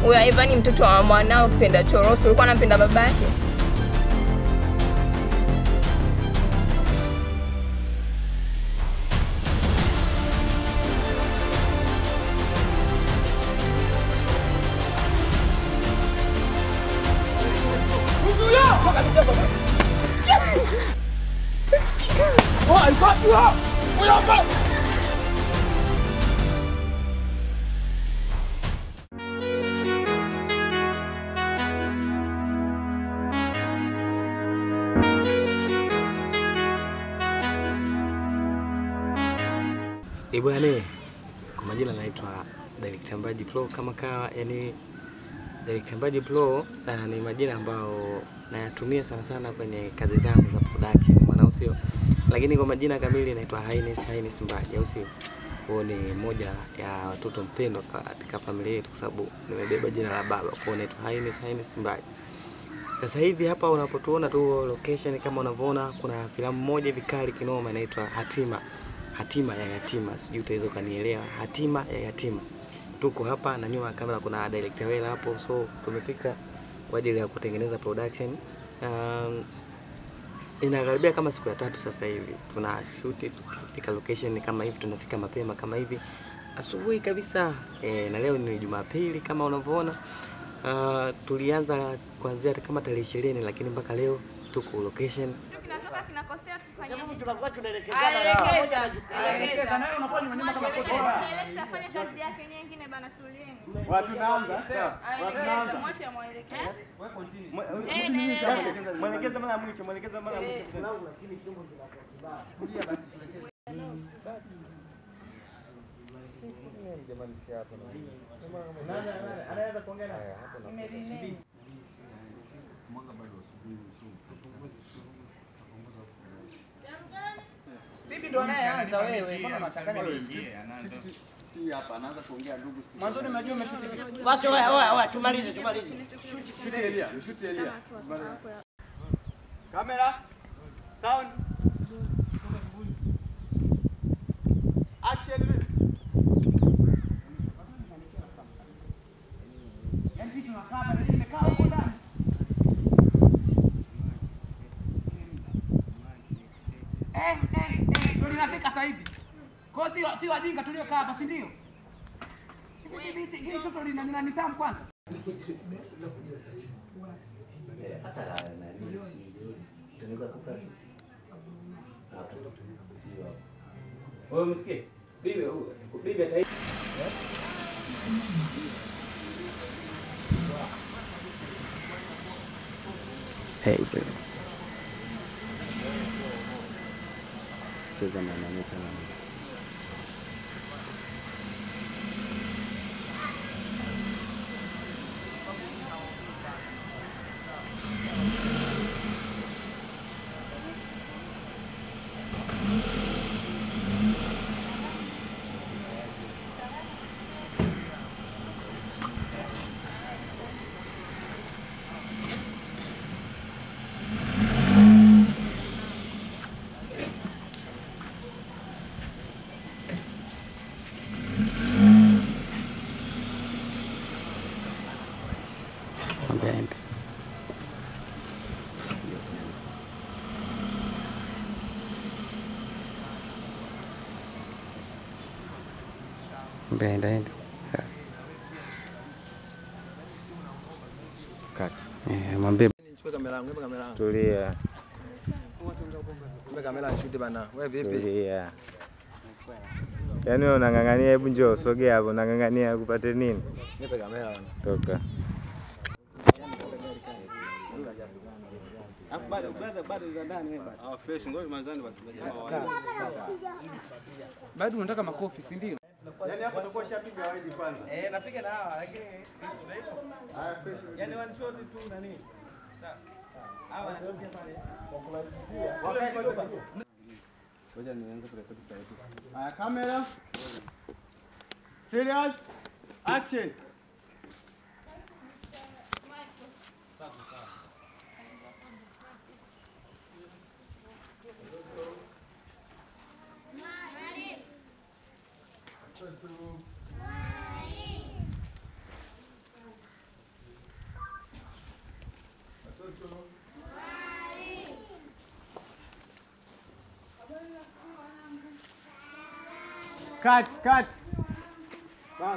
Huyo Ivan ni mtoto wa mwanao Penda Choroso. Ulikuwa unampenda babake? Oh, I got you up! We are back! Bwana, kwa majina naitwa Director Mbaji Pro kama kawa, yani Director Mbaji Pro ni majina ambayo nayatumia sana sana kwenye kazi zangu za production maana sio. Lakini kwa majina kamili naitwa Highness Mbaji au sio? Huo ni moja ya watoto mpendwa katika familia yetu kwa sababu nimebeba jina la baba. Kwa hiyo naitwa Highness Mbaji. Sasa hivi hapa unapotuona tu location kama unavyoona kuna filamu moja vikali kinoma inaitwa Hatima ya Yatima. Sijui utaweza kanielewa. Hatima ya Yatima. Tuko hapa na nyuma ya kamera kuna director Wela hapo, so tumefika kwa ajili ya kutengeneza production. Inakaribia kama siku ya 3 sasa hivi. Tuna shoot tukifika location kama hivi, tunafika mapema kama hivi asubuhi kabisa. Na leo ni Jumapili kama unavyoona. Tulianza kuanzia kama tarehe 20 lakini mpaka leo tuko location. Kinatoka kinakosea tufanye. Tunakuwa tunaelekezana nayo unakuwa nyuma kama kote. Tafanya kazi yake nyingine bana, tulieni. Watu naanza. Mwache muelekee. Wewe continue. Mwelekeza mara mwisho, mwelekeza mara mwisho. Lakini chombo kinakubali. Tulia basi tuelekeze. Jamani si hapa na. Anaweza kuongea na. Mwanga bado asubuhi usiku. Bibi ndo anayeanza wewe. Mbona unachanganya hivi? Hapa anaanza kuongea ndugu. Mwanzo nimejua umeshuti vipi? Basi wewe tumalize. Shoot Elia. Camera. Sound. Action. Yanzi tunakaa na nimekaa huko ndani. Ndio linafika sasa hivi. Kwa si wajinga tuliokaa hapa, si ndio? Hivi hili toto lina nidhamu kwanza. Hata nani tunaweza kukaa. Wewe msikie? Bibi hata hey bro. Cheza na nani kama Benda. Kati. Mwambie Nichukue kamera yangu, tulia. Kumbe kamera nishoot bana. Wewe vipi? Tulia. Yaani wewe unang'ang'ania, hebu njoo sogea hapo, unang'ang'ania kupate nini? Nipe kamera bana. Toka. Afu bado za ndani wewe bado. Fresh ngoja manzani basi jamaa wale. Bado unataka makofi, si ndio? Yaani hapo utakuwa shapiga waidi kwanza. Napiga na hawa lakini Haya fresh. yani one shot tu nani? Hawa wanatokea pale. Ngoja nianze kurekodi sauti. Haya kamera. Serious. Action.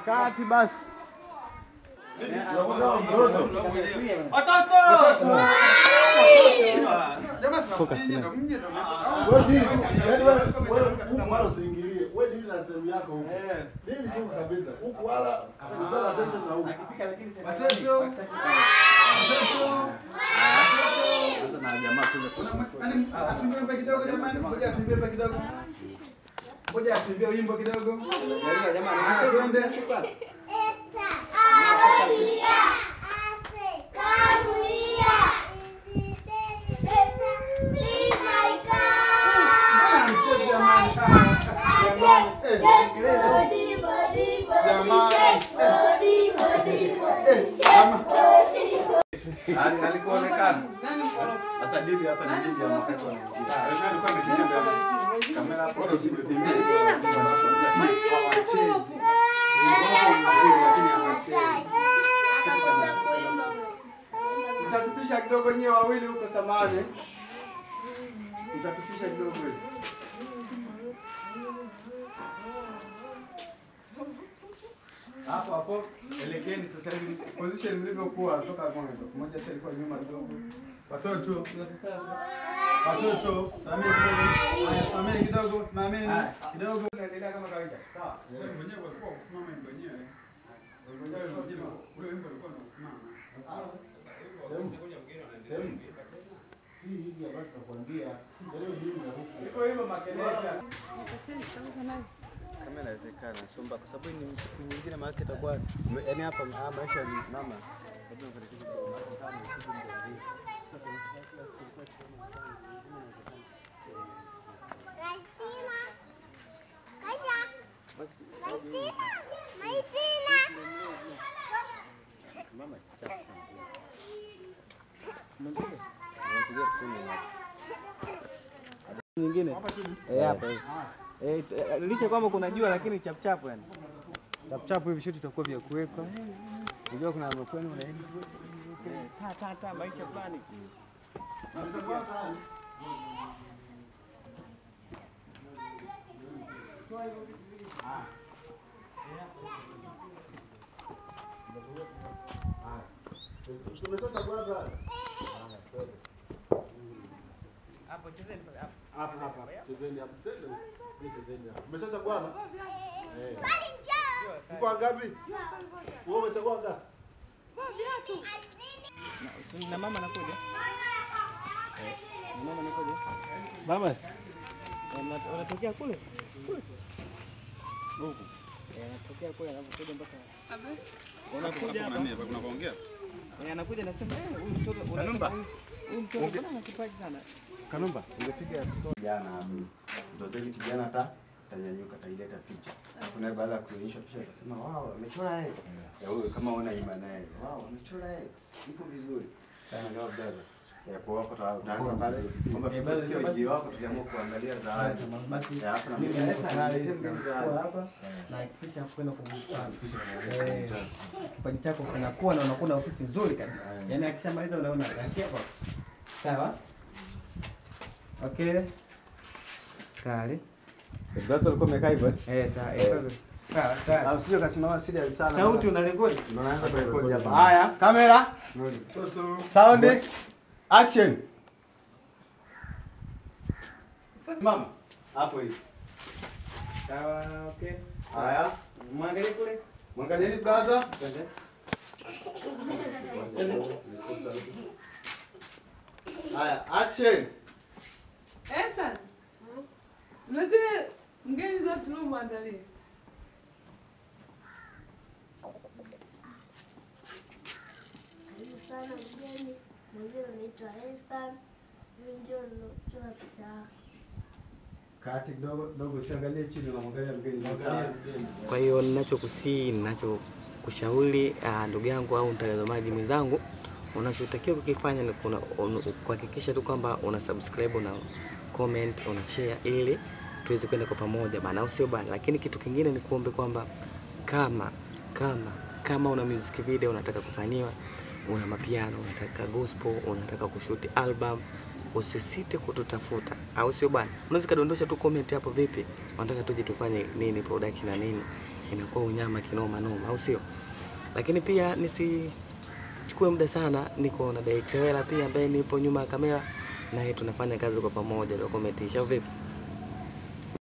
Kati basi. Watoto. Wala usiingilie. Wewe dili na sehemu yako huko. Dili tu kabisa. Huko wala usala attention na huko. Watoto. Sasa na jamaa Atumbie kidogo jamani. Ngoja atumbie kidogo. Ngoja atumbie wimbo kidogo. Jamani, twende. alikuonekana. Sasa bibi hapa ni bibi ya wakati wa kamera hapo Mtatupisha kidogo nyewe wawili huko samani. Mtatupisha kidogo hivi. Hapo elekeni sasa hivi position mlivyokuwa toka mwanzo. Mmoja sasa alikuwa nyuma kidogo. Watoto simameni kidogo, simameni kidogo. Endelea kama kawaida. Sawa. Mwenyewe walikuwa kusimama wenyewe. Ule wimbo ulikuwa unasimama. Hivi hapa tunakwambia leo hii na huko. Iko hivyo makelele. Kama inawezekana somba kwa sababu ni siku nyingine maana itakuwa yani hapa maisha ni mama. Nyingine hapa licha kwamba kuna jua lakini chapchapu yani Chapchapu hivi shoot itakuwa vya kuweka. Unajua kuna makwenu na hivi. Ta maisha fulani. Tumetoka kwanza. Hapo chezeni pale hapo. Hapa. Chezeni hapo. Chezeni hapo. Umeshacha bwana? Eh. Uko ngapi? Wewe umechagua ngapi? Na mama anakuja. Mama anakuja. Mama. Unatokea kule? Huko. Anatokea kule anapokuja mpaka. Unakuja hapa. Kuna kuongea? Anakuja nasema huyu mtoto Kanumba. Huyu mtoto bwana kipaji sana. Kanumba, ungepiga jana mtoto ile kijana tanyanyuka taileta picha. Kuna baada ya kuonyesha picha akasema wao amechora yeye. Ya huyo kama una imani naye. Wao amechora yeye. Iko vizuri. Sana ndio brother. Ya kwa hapo tutaanza pale. Kwamba tusikie ujio wako tuliamua kuangalia zawadi. Basi hapo na mimi hapa na kisha kwenda kumfanya kipaji chako kinakuwa na unakuwa na ofisi nzuri kabisa. Yaani akishamaliza unaona yake hapo. Sawa? Okay. Kali. Ndio tulikuwa tumekaa hivyo. Sawa. Au sio kasimama serious sana. Sauti unarekodi? Tunaanza kurekodi hapa. Haya, kamera. Sound. Action. Mama, hapo hivi. Sawa, okay. Haya, Mwangalie kule. mwangalieni brother. Haya, action. Esa. Mlete mgeni za tulomwandalia. Karibu sana mgeni. Mwingine anaitwa Esa. Huyu ndio niliochora picha yako. Kati dogo usiangalie chini na mwangalia mgeni. Kwa hiyo ninachokushauri ndugu yangu au mtazamaji mwenzangu, unachotakiwa kukifanya ni kuhakikisha tu kwamba una subscribe, una comment, una share ili tuweze kwenda kwa pamoja bana, usio bana. Lakini kitu kingine ni kuombe kwamba kama una music video unataka kufanyiwa, una mapiano, unataka gospel, unataka kushoot album, usisite kututafuta, au sio bana? Unaweza kadondosha tu comment hapo vipi? wanataka tuje tufanye nini production na nini, inakuwa unyama kinoma noma, au sio? Lakini pia nisichukue muda sana, niko na director Wela pia ambaye nipo nyuma ya kamera, naye tunafanya kazi kwa pamoja, ndio kumetisha vipi.